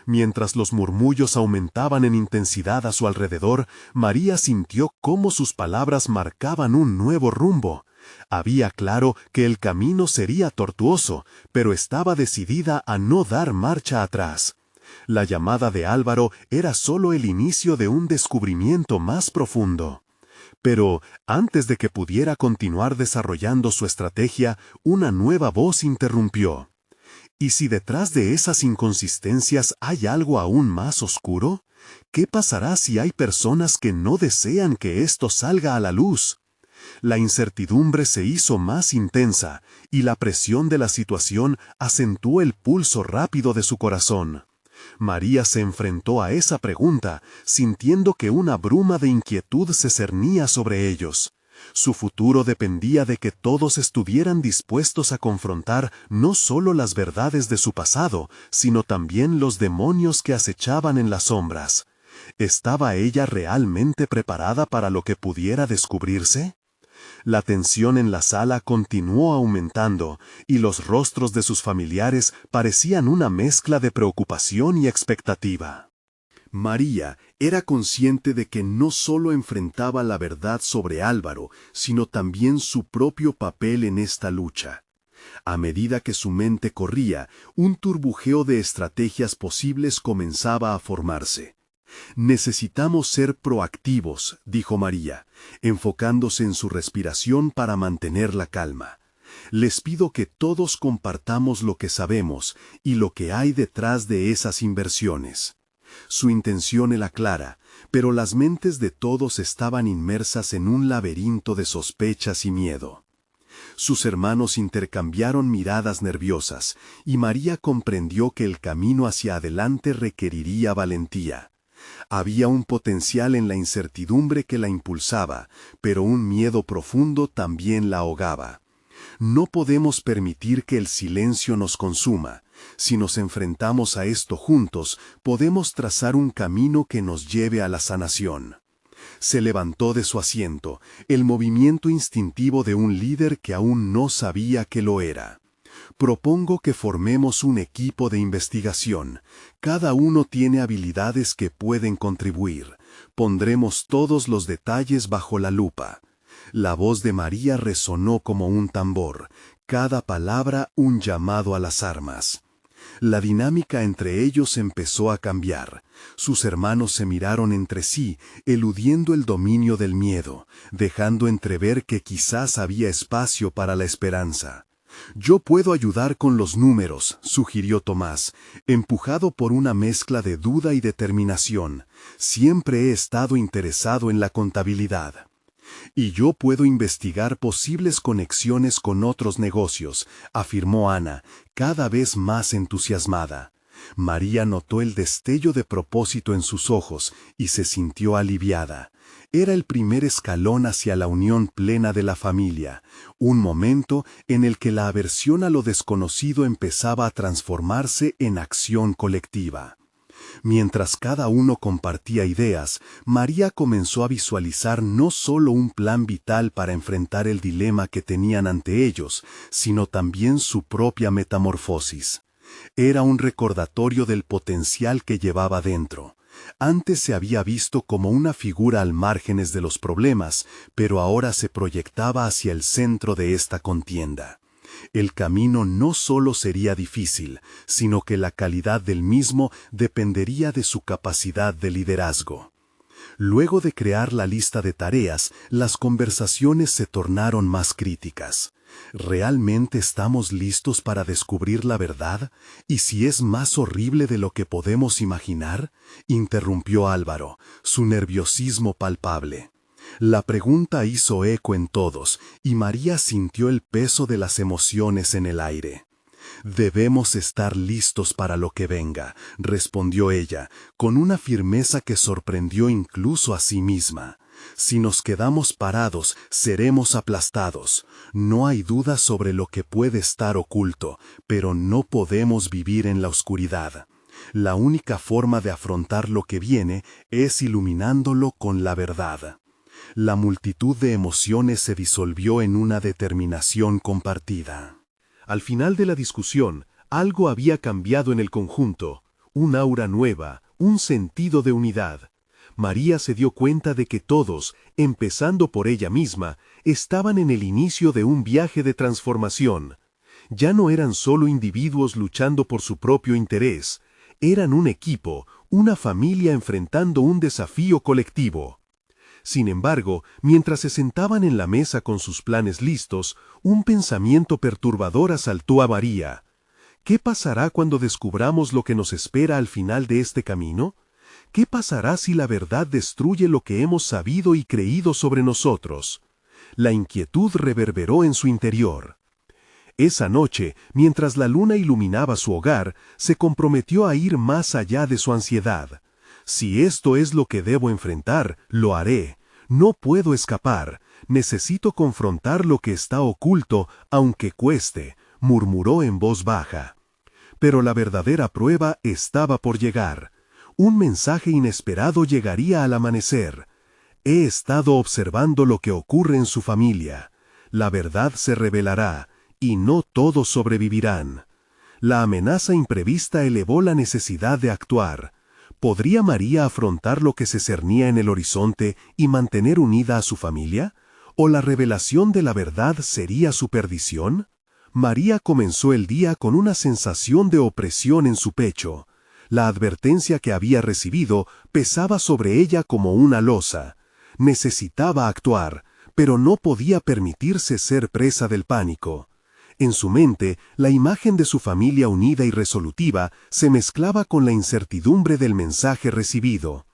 S2: Mientras los murmullos aumentaban en intensidad a su alrededor, María sintió cómo sus palabras marcaban un nuevo rumbo. Había claro que el camino sería tortuoso, pero estaba decidida a no dar marcha atrás. La llamada de Álvaro era solo el inicio de un descubrimiento más profundo. Pero, antes de que pudiera continuar desarrollando su estrategia, una nueva voz interrumpió. ¿Y si detrás de esas inconsistencias hay algo aún más oscuro? ¿Qué pasará si hay personas que no desean que esto salga a la luz? La incertidumbre se hizo más intensa, y la presión de la situación acentuó el pulso rápido de su corazón. María se enfrentó a esa pregunta, sintiendo que una bruma de inquietud se cernía sobre ellos. Su futuro dependía de que todos estuvieran dispuestos a confrontar no solo las verdades de su pasado, sino también los demonios que acechaban en las sombras. ¿Estaba ella realmente preparada para lo que pudiera descubrirse? La tensión en la sala continuó aumentando, y los rostros de sus familiares parecían una mezcla de preocupación y expectativa. María era consciente de que no solo enfrentaba la verdad sobre Álvaro, sino también su propio papel en esta lucha. A medida que su mente corría, un turbujeo de estrategias posibles comenzaba a formarse. «Necesitamos ser proactivos», dijo María, enfocándose en su respiración para mantener la calma. «Les pido que todos compartamos lo que sabemos y lo que hay detrás de esas inversiones». Su intención era clara, pero las mentes de todos estaban inmersas en un laberinto de sospechas y miedo. Sus hermanos intercambiaron miradas nerviosas, y María comprendió que el camino hacia adelante requeriría valentía. Había un potencial en la incertidumbre que la impulsaba, pero un miedo profundo también la ahogaba. No podemos permitir que el silencio nos consuma. Si nos enfrentamos a esto juntos, podemos trazar un camino que nos lleve a la sanación. Se levantó de su asiento, el movimiento instintivo de un líder que aún no sabía que lo era. Propongo que formemos un equipo de investigación. Cada uno tiene habilidades que pueden contribuir. Pondremos todos los detalles bajo la lupa. La voz de María resonó como un tambor, cada palabra un llamado a las armas. La dinámica entre ellos empezó a cambiar. Sus hermanos se miraron entre sí, eludiendo el dominio del miedo, dejando entrever que quizás había espacio para la esperanza. «Yo puedo ayudar con los números», sugirió Tomás, empujado por una mezcla de duda y determinación. «Siempre he estado interesado en la contabilidad». «Y yo puedo investigar posibles conexiones con otros negocios», afirmó Ana, cada vez más entusiasmada. María notó el destello de propósito en sus ojos y se sintió aliviada. Era el primer escalón hacia la unión plena de la familia, un momento en el que la aversión a lo desconocido empezaba a transformarse en acción colectiva. Mientras cada uno compartía ideas, María comenzó a visualizar no solo un plan vital para enfrentar el dilema que tenían ante ellos, sino también su propia metamorfosis. Era un recordatorio del potencial que llevaba dentro. Antes se había visto como una figura al márgenes de los problemas, pero ahora se proyectaba hacia el centro de esta contienda. El camino no solo sería difícil, sino que la calidad del mismo dependería de su capacidad de liderazgo. Luego de crear la lista de tareas, las conversaciones se tornaron más críticas. ¿Realmente estamos listos para descubrir la verdad? ¿Y si es más horrible de lo que podemos imaginar? Interrumpió Álvaro, su nerviosismo palpable. La pregunta hizo eco en todos, y María sintió el peso de las emociones en el aire. Debemos estar listos para lo que venga, respondió ella, con una firmeza que sorprendió incluso a sí misma. Si nos quedamos parados, seremos aplastados. No hay duda sobre lo que puede estar oculto, pero no podemos vivir en la oscuridad. La única forma de afrontar lo que viene es iluminándolo con la verdad. La multitud de emociones se disolvió en una determinación compartida.
S1: Al final de la discusión, algo había cambiado en el conjunto, un aura nueva, un sentido de unidad. María se dio cuenta de que todos, empezando por ella misma, estaban en el inicio de un viaje de transformación. Ya no eran solo individuos luchando por su propio interés, eran un equipo, una familia enfrentando un desafío colectivo. Sin embargo, mientras se sentaban en la mesa con sus planes listos, un pensamiento perturbador asaltó a María. ¿Qué pasará cuando descubramos lo que nos espera al final de este camino? ¿Qué pasará si la verdad destruye lo que hemos sabido y creído sobre nosotros? La inquietud reverberó en su interior. Esa noche, mientras la luna iluminaba su hogar, se comprometió a ir más allá de su ansiedad. Si esto es lo que debo enfrentar, lo haré. No puedo escapar. Necesito confrontar lo que está oculto, aunque cueste, murmuró en voz baja. Pero la verdadera prueba estaba por llegar. Un mensaje inesperado llegaría al amanecer. He estado observando lo que ocurre en su familia. La verdad se revelará, y no todos sobrevivirán. La amenaza imprevista elevó la necesidad de actuar. ¿Podría María afrontar lo que se cernía en el horizonte y mantener unida a su familia? ¿O la revelación de la verdad sería su perdición? María comenzó el día con una sensación de opresión en su pecho. La advertencia que había recibido pesaba sobre ella como una losa. Necesitaba actuar, pero no podía permitirse ser presa del pánico. En su mente, la imagen de su familia unida y resolutiva se mezclaba con la incertidumbre del mensaje recibido.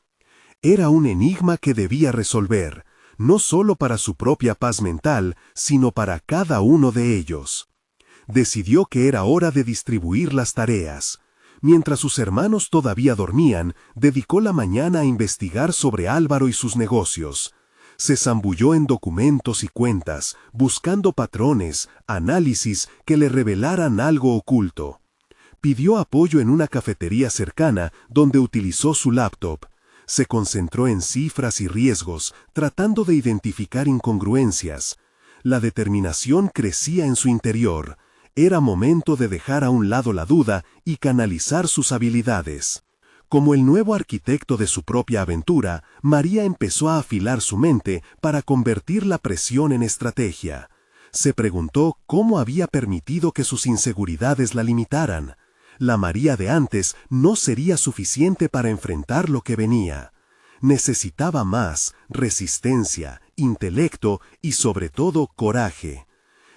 S1: Era un enigma que debía resolver, no solo para su propia paz mental, sino para cada uno de ellos. Decidió que era hora de distribuir las tareas. Mientras sus hermanos todavía dormían, dedicó la mañana a investigar sobre Álvaro y sus negocios. Se zambulló en documentos y cuentas, buscando patrones, análisis que le revelaran algo oculto. Pidió apoyo en una cafetería cercana donde utilizó su laptop. Se concentró en cifras y riesgos, tratando de identificar incongruencias. La determinación crecía en su interior. Era momento de dejar a un lado la duda y canalizar sus habilidades. Como el nuevo arquitecto de su propia aventura, María empezó a afilar su mente para convertir la presión en estrategia. Se preguntó cómo había permitido que sus inseguridades la limitaran. La María de antes no sería suficiente para enfrentar lo que venía. Necesitaba más, resistencia, intelecto y sobre todo coraje.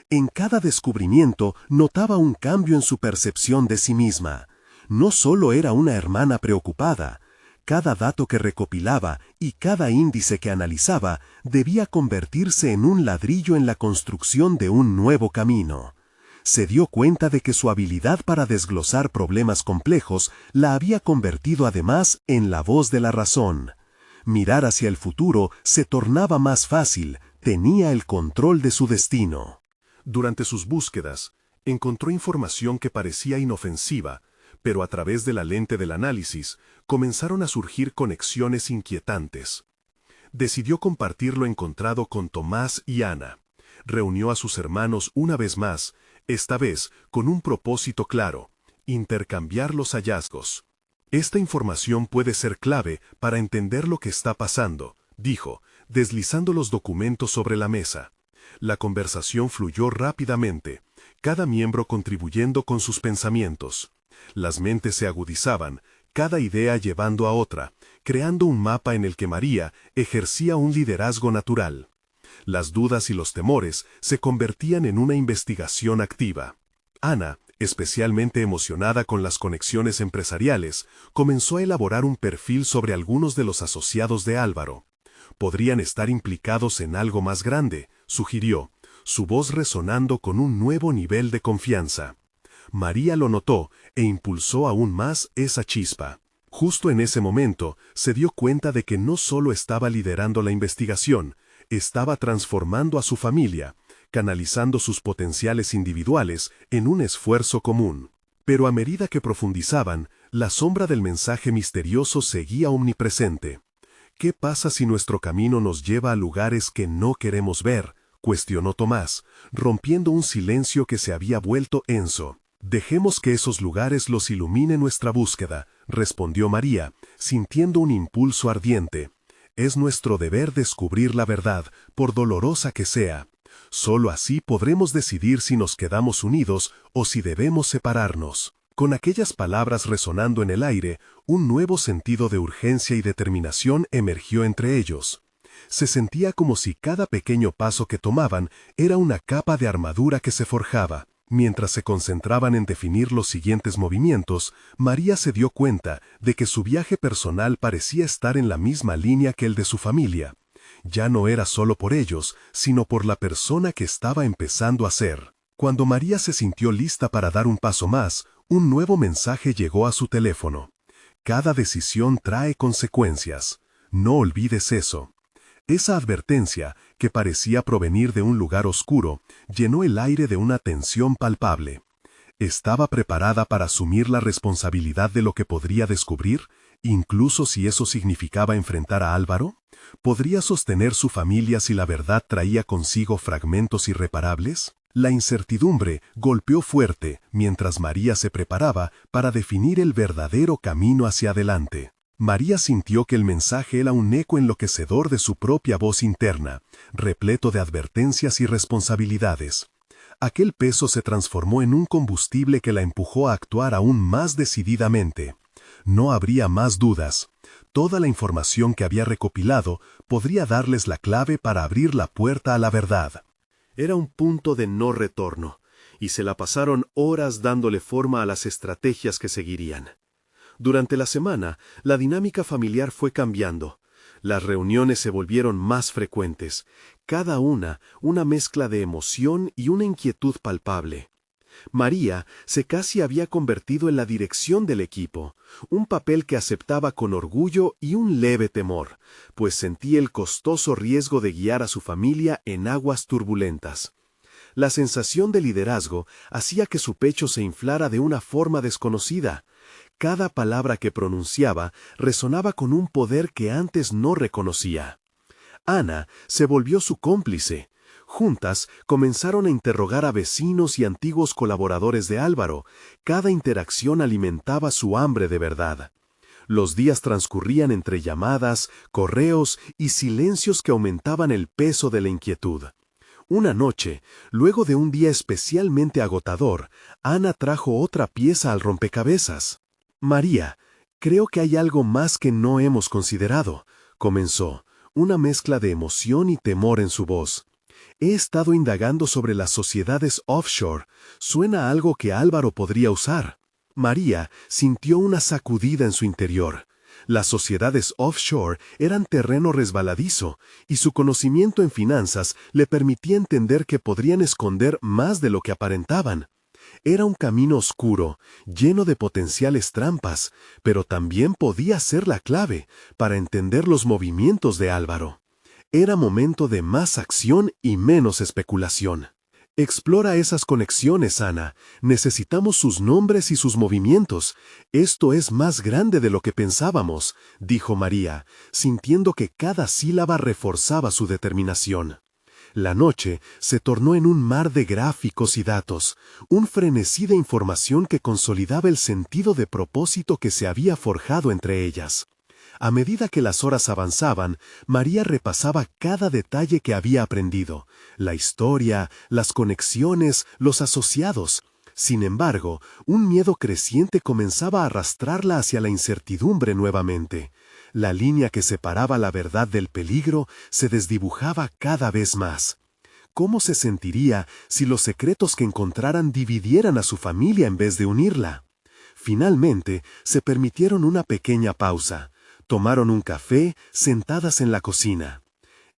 S1: En cada descubrimiento notaba un cambio en su percepción de sí misma. No solo era una hermana preocupada, cada dato que recopilaba y cada índice que analizaba debía convertirse en un ladrillo en la construcción de un nuevo camino. Se dio cuenta de que su habilidad para desglosar problemas complejos la había convertido además en la voz de la razón. Mirar hacia el futuro se tornaba más fácil, tenía el control de su destino. Durante sus búsquedas, encontró información que parecía inofensiva, pero a través de la lente del análisis comenzaron a surgir conexiones inquietantes. Decidió compartir lo encontrado con Tomás y Ana. Reunió a sus hermanos una vez más, esta vez con un propósito claro: intercambiar los hallazgos. Esta información puede ser clave para entender lo que está pasando, dijo, deslizando los documentos sobre la mesa. La conversación fluyó rápidamente, cada miembro contribuyendo con sus pensamientos. Las mentes se agudizaban, cada idea llevando a otra, creando un mapa en el que María ejercía un liderazgo natural.
S2: Las dudas y los temores se convertían en una investigación activa. Ana, especialmente emocionada con las conexiones empresariales, comenzó a elaborar un perfil sobre algunos de los asociados de Álvaro. Podrían estar implicados en algo más grande, sugirió, su voz resonando con un nuevo nivel de confianza. María lo notó e impulsó aún más esa chispa. Justo en ese momento, se dio cuenta de que no solo estaba liderando la investigación, estaba transformando a su familia, canalizando sus potenciales individuales en un esfuerzo común. Pero a medida que profundizaban, la sombra del mensaje misterioso seguía omnipresente. ¿Qué pasa si nuestro camino nos lleva a lugares que no queremos ver?, cuestionó Tomás, rompiendo un silencio que se había vuelto denso. Dejemos que esos lugares los ilumine nuestra búsqueda, respondió María, sintiendo un impulso ardiente. Es nuestro deber descubrir la verdad, por dolorosa que sea. Solo así podremos decidir si nos quedamos unidos o si debemos separarnos. Con aquellas palabras resonando en el aire, un nuevo sentido de urgencia y determinación emergió entre ellos. Se sentía como si cada pequeño paso que tomaban era una capa de armadura que se forjaba. Mientras se concentraban en definir los siguientes movimientos, María se dio cuenta de que su viaje personal parecía estar en la misma línea que el de su familia. Ya no era solo por ellos, sino por la persona que estaba empezando a ser. Cuando María se sintió lista para dar un paso más, un nuevo mensaje llegó a su teléfono. Cada decisión trae consecuencias. No olvides eso. Esa advertencia, que parecía provenir de un lugar oscuro, llenó el aire de una tensión palpable. ¿Estaba preparada para asumir la responsabilidad de lo que podría descubrir, incluso si eso significaba enfrentar a Álvaro? ¿Podría sostener su familia si la verdad traía consigo fragmentos irreparables? La incertidumbre golpeó fuerte mientras María se preparaba para definir el verdadero camino hacia adelante. María sintió que el mensaje era un eco enloquecedor de su propia voz interna, repleto de advertencias y responsabilidades. Aquel peso se transformó en un combustible que la empujó a actuar aún más decididamente. No habría más dudas. Toda la información que había recopilado podría darles la clave para abrir la puerta a la verdad. Era un punto de no retorno, y se la pasaron horas dándole forma a las estrategias que seguirían. Durante la semana, la dinámica familiar fue cambiando. Las reuniones se volvieron más frecuentes, cada una mezcla de emoción y una inquietud palpable. María se casi había convertido en la dirección del equipo, un papel que aceptaba con orgullo y un leve temor, pues sentía el costoso riesgo de guiar a su familia en aguas turbulentas. La sensación de liderazgo hacía que su pecho se inflara de una forma desconocida. Cada palabra que pronunciaba resonaba con un poder que antes no reconocía. Ana se volvió su cómplice. Juntas comenzaron a interrogar a vecinos y antiguos colaboradores de Álvaro. Cada interacción alimentaba su hambre de verdad. Los días transcurrían entre llamadas, correos y silencios que aumentaban el peso de la inquietud. Una noche, luego de un día especialmente agotador, Ana trajo otra pieza al rompecabezas. «María, creo que hay algo más que no hemos considerado», comenzó, una mezcla de emoción y temor en su voz. «He estado indagando sobre las sociedades offshore. Suena a algo que Álvaro podría usar». María sintió una sacudida en su interior. Las sociedades offshore eran terreno resbaladizo, y su conocimiento en finanzas le permitía entender que podrían esconder más de lo que aparentaban. Era un camino oscuro, lleno de potenciales trampas, pero también podía ser la clave para entender los movimientos de Álvaro. Era momento de más acción y menos especulación. Explora esas conexiones, Ana. Necesitamos sus nombres y sus movimientos. Esto es más grande de lo que pensábamos, dijo María, sintiendo que cada sílaba reforzaba su determinación. La noche se tornó en un mar de gráficos y datos, un frenesí de información que consolidaba el sentido de propósito que se había forjado entre ellas. A medida que las horas avanzaban, María repasaba cada detalle que había aprendido, la historia, las conexiones, los asociados. Sin embargo, un miedo creciente comenzaba a arrastrarla hacia la incertidumbre nuevamente. La línea que separaba la verdad del peligro se desdibujaba cada vez más. ¿Cómo se sentiría si los secretos que encontraran dividieran a su familia en vez de unirla? Finalmente, se permitieron una pequeña pausa. Tomaron un café, sentadas en la cocina.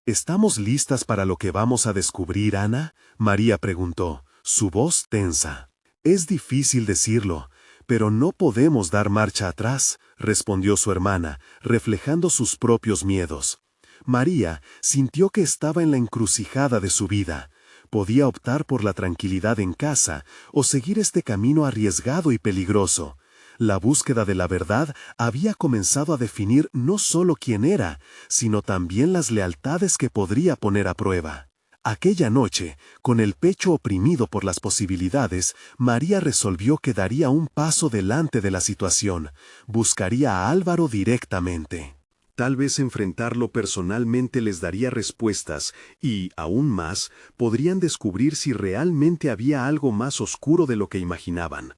S2: ¿Estamos listas para lo que vamos a descubrir, Ana?, María preguntó, su voz tensa. Es difícil decirlo, pero no podemos dar marcha atrás, respondió su hermana, reflejando sus propios miedos. María sintió que estaba en la encrucijada de su vida. Podía optar por la tranquilidad en casa o seguir este camino arriesgado y peligroso. La búsqueda de la verdad había comenzado a definir no solo quién era, sino también las lealtades que podría poner a prueba. Aquella noche, con el pecho oprimido por las posibilidades, María resolvió que daría un paso delante de la situación. Buscaría a Álvaro directamente. Tal vez enfrentarlo personalmente les daría respuestas y, aún más, podrían descubrir si realmente había algo más oscuro de lo que imaginaban.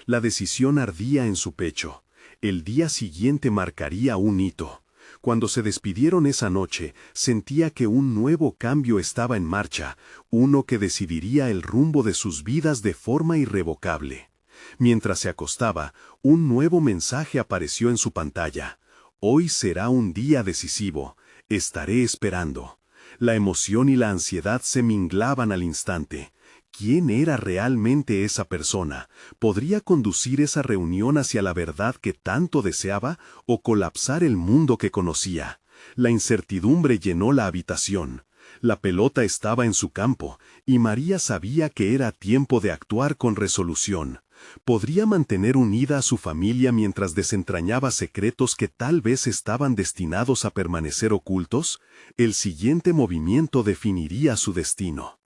S2: La decisión ardía en su pecho. El día siguiente marcaría un hito. Cuando se despidieron esa noche, sentía que un nuevo cambio estaba en marcha, uno que decidiría el rumbo de sus vidas de forma irrevocable. Mientras se acostaba, un nuevo mensaje apareció en su pantalla. Hoy será un día decisivo. Estaré esperando. La emoción y la ansiedad se minglaban al instante. ¿Quién era realmente esa persona? ¿Podría conducir esa reunión hacia la verdad que tanto deseaba o colapsar el mundo que conocía? La incertidumbre llenó la habitación. La pelota estaba en su campo, y María sabía que era tiempo de actuar con resolución. ¿Podría mantener unida a su familia mientras desentrañaba secretos que tal vez estaban destinados a permanecer ocultos? El siguiente movimiento definiría su destino.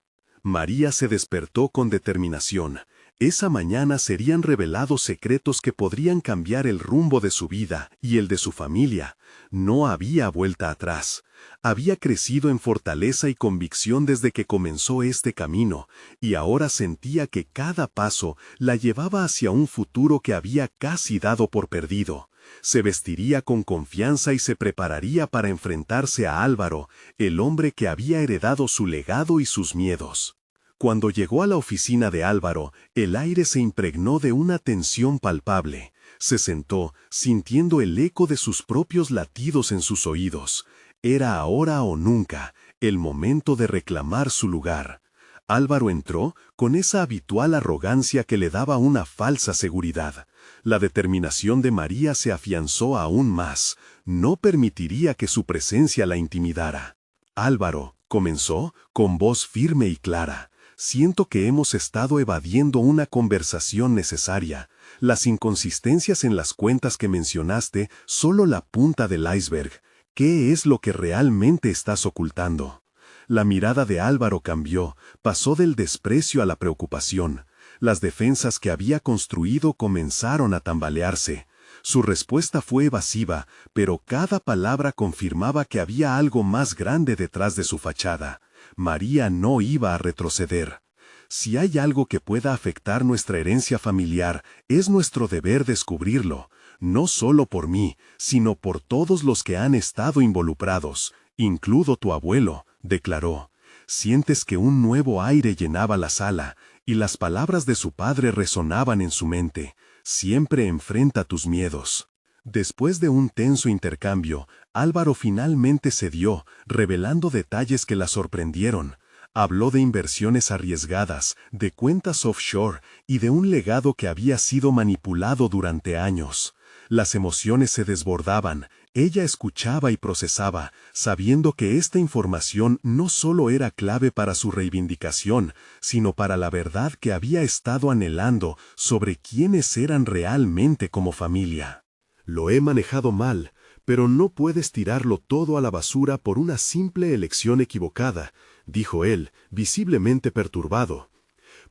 S2: María se despertó con determinación. Esa mañana serían revelados secretos que podrían cambiar el rumbo de su vida y el de su familia. No había vuelta atrás. Había crecido en fortaleza y convicción desde que comenzó este camino, y ahora sentía que cada paso la llevaba hacia un futuro que había casi dado por perdido. Se vestiría con confianza y se prepararía para enfrentarse a Álvaro, el hombre que había heredado su legado y sus miedos. Cuando llegó a la oficina de Álvaro, el aire se impregnó de una tensión palpable. Se sentó, sintiendo el eco de sus propios latidos en sus oídos. Era ahora o nunca, el momento de reclamar su lugar. Álvaro entró con esa habitual arrogancia que le daba una falsa seguridad. La determinación de María se afianzó aún más. No permitiría que su presencia la intimidara. Álvaro, comenzó, con voz firme y clara. Siento que hemos estado evadiendo una conversación necesaria. Las inconsistencias en las cuentas que mencionaste, solo la punta del iceberg. ¿Qué es lo que realmente estás ocultando? La mirada de Álvaro cambió, pasó del desprecio a la preocupación. Las defensas que había construido comenzaron a tambalearse. Su respuesta fue evasiva, pero cada palabra confirmaba que había algo más grande detrás de su fachada. María no iba a retroceder. Si hay algo que pueda afectar nuestra herencia familiar, es nuestro deber descubrirlo, no solo por mí, sino por todos los que han estado involucrados, incluido tu abuelo, declaró. Sientes que un nuevo aire llenaba la sala, y las palabras de su padre resonaban en su mente. Siempre enfrenta tus miedos. Después de un tenso intercambio, Álvaro finalmente cedió, revelando detalles que la sorprendieron. Habló de inversiones arriesgadas, de cuentas offshore y de un legado que había sido manipulado durante años. Las emociones se desbordaban. Ella escuchaba y procesaba, sabiendo que esta información no solo era clave para su reivindicación, sino para la verdad que había estado anhelando sobre quiénes eran realmente como familia. Lo he manejado mal, pero no puedes tirarlo todo a la basura por una simple elección equivocada, dijo él, visiblemente perturbado.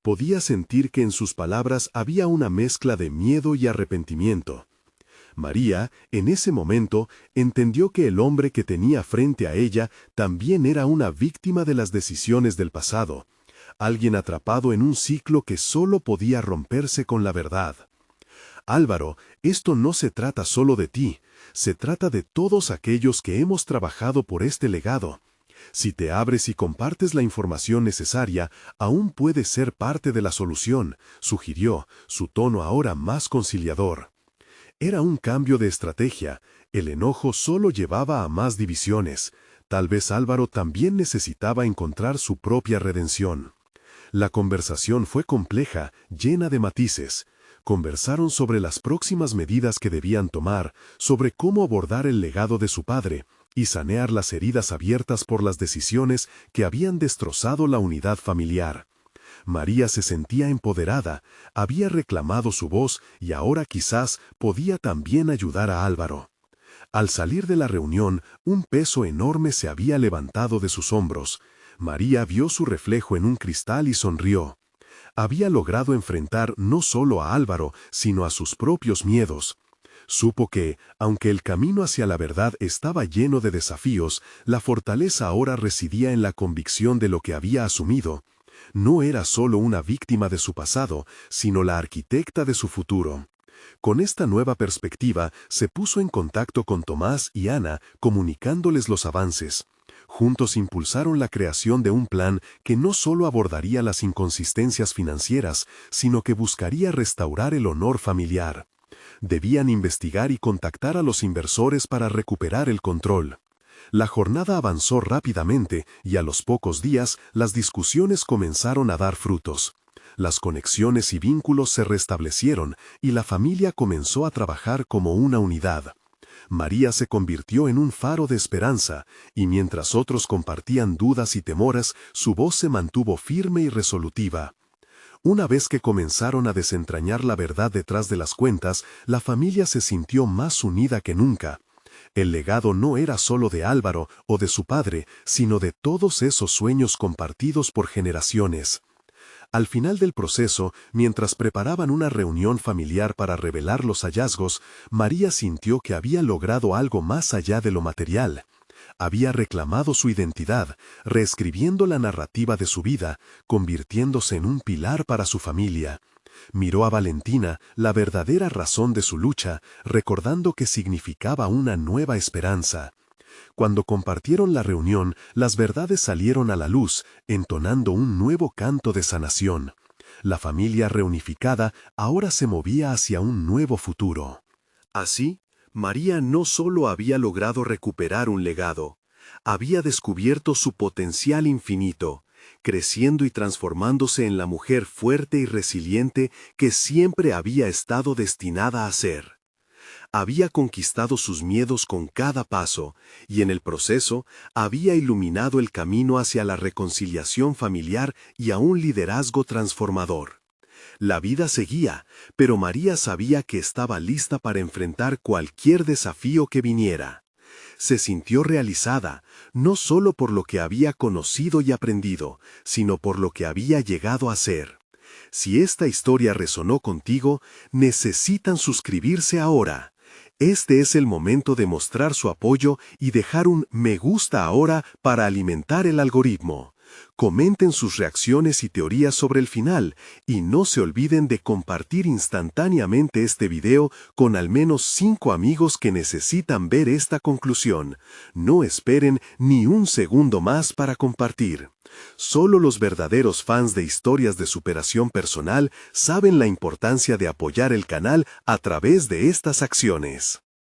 S2: Podía sentir que en sus palabras había una mezcla de miedo y arrepentimiento. María, en ese momento, entendió que el hombre que tenía frente a ella también era una víctima de las decisiones del pasado, alguien atrapado en un ciclo que solo podía romperse con la verdad.
S1: Álvaro, esto no se trata solo de ti, se trata de todos aquellos que hemos trabajado por este legado. Si te abres y compartes la información necesaria, aún puedes ser parte de la solución, sugirió, su tono ahora más conciliador. Era un cambio de estrategia, el enojo solo llevaba a más divisiones. Tal vez Álvaro también necesitaba encontrar su propia redención. La conversación fue compleja, llena de matices. Conversaron sobre las próximas medidas que debían tomar, sobre cómo abordar el legado de su padre y sanear las heridas abiertas por las decisiones que habían destrozado la unidad familiar. María se sentía empoderada, había reclamado su voz y ahora quizás podía también ayudar a Álvaro. Al salir de la reunión, un peso enorme se había levantado de sus hombros. María vio su reflejo en un cristal y sonrió. Había logrado enfrentar no solo a Álvaro, sino a sus propios miedos. Supo que, aunque el camino hacia la verdad estaba lleno de desafíos, la fortaleza ahora residía en la convicción de lo que había asumido. No era solo una víctima de su pasado, sino la arquitecta de su futuro. Con esta nueva perspectiva, se puso en contacto con Tomás y Ana, comunicándoles los avances. Juntos impulsaron la creación de un plan que no solo abordaría las inconsistencias financieras, sino que buscaría restaurar el honor familiar. Debían investigar y contactar a los inversores para recuperar el control. La jornada avanzó rápidamente y a los pocos días las discusiones comenzaron a dar frutos. Las conexiones y vínculos se restablecieron y la familia comenzó a trabajar como una unidad. María se convirtió en un faro de esperanza, y mientras otros compartían dudas y temores, su voz se mantuvo firme y resolutiva. Una vez que comenzaron a desentrañar la verdad detrás de las cuentas, la familia se sintió más unida que nunca. El legado no era solo de Álvaro o de su padre, sino de todos esos sueños compartidos por generaciones. Al final del proceso, mientras preparaban una reunión familiar para revelar los hallazgos, María sintió que había logrado algo más allá de lo material. Había reclamado su identidad, reescribiendo la narrativa de su vida, convirtiéndose en un pilar para su familia. Miró a Valentina, la verdadera razón de su lucha, recordando que significaba una nueva esperanza. Cuando compartieron la reunión, las verdades salieron a la luz, entonando un nuevo canto de sanación. La familia reunificada ahora se movía hacia un nuevo futuro. Así, María no solo había logrado recuperar un legado, había descubierto su potencial infinito, creciendo y transformándose en la mujer fuerte y resiliente que siempre había estado destinada a ser. Había conquistado sus miedos con cada paso, y en el proceso había iluminado el camino hacia la reconciliación familiar y a un liderazgo transformador. La vida seguía, pero María sabía que estaba lista para enfrentar cualquier desafío que viniera. Se sintió realizada, no solo por lo que había conocido y aprendido, sino por lo que había llegado a ser. Si esta historia resonó contigo, necesitan suscribirse ahora. Este es el momento de mostrar su apoyo y dejar un me gusta ahora para alimentar el algoritmo. Comenten sus reacciones y teorías sobre el final y no se olviden de compartir instantáneamente este video con al menos 5 amigos que necesitan ver esta conclusión. No esperen ni un segundo más para compartir. Solo los verdaderos fans de historias de superación personal saben la importancia de apoyar el canal a través de estas acciones.